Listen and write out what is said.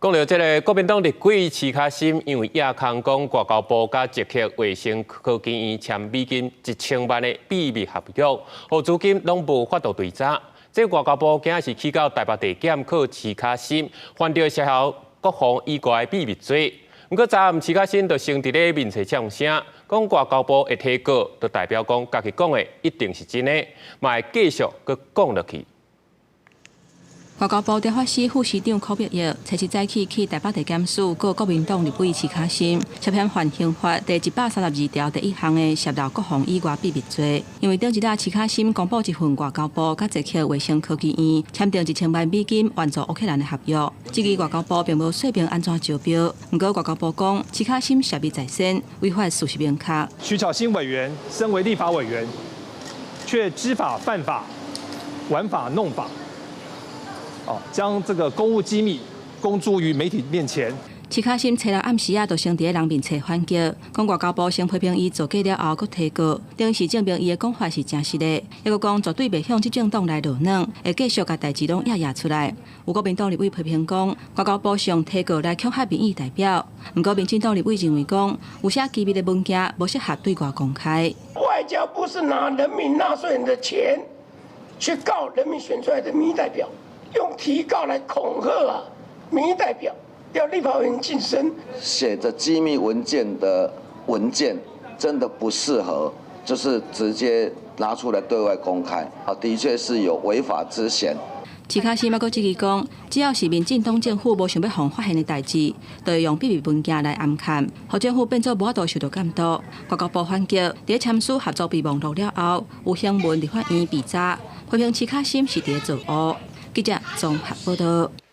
讲到这个国民党立委徐卡新，因为亚康讲外交部甲捷克卫生科技院签美金1000万的秘密合约，后至今拢无法度对查。这外交部今仔是去到台北地检考徐卡新，犯着涉嫌国防以外秘密罪。不过昨暗徐卡新就先伫咧面册呛声，讲外交部会提告，就代表讲家己讲的一定是真的，嘛会继续佮讲落去。 外交部调法司副司长柯碧玉初7早起去台北地检署告国民党立委徐卡新，涉嫌犯刑法第132条第1项的涉漏国防以外秘密罪。因为顶一日徐卡新公布一份外交部甲捷克卫生科技院签订1000万美金援助乌克兰的合约，至于外交部并无说明安怎招标。不过外交部讲，徐卡新涉密在先，违法事实明确。徐巧芯委员身为立法委员，却知法犯法，玩法弄法。 将这个公务机密公诸于媒体面前。徐卡新初6暗时就先伫人面前反击，讲外交部先批评伊造假了后，佮提告，等于是证明伊的讲法是真实的。抑佮讲绝对袂向执政党来落软，会继续甲代志拢压出来。有国民党立委批评讲，外交部上提告来恐吓民意代表。不过民进党立委认为讲，有些机密的文件无适合对外公开。外交不是拿人民纳税人的钱去告人民选出来的民意代表。 用提告来恐吓民意代表，要立法委员晋升。写着机密文件的文件真的不适合，就是直接拿出来对外公开，的确是有违法之嫌。徐卡新还佫质疑讲，只要是民进党政府无想要互发现的代志，就会用秘密文件来暗砍，互政府变做无法度受到监督。外交部反击，伫签署合作备忘录了后，有向文立法院被查，批评徐卡新是伫做乌。记者综合报道。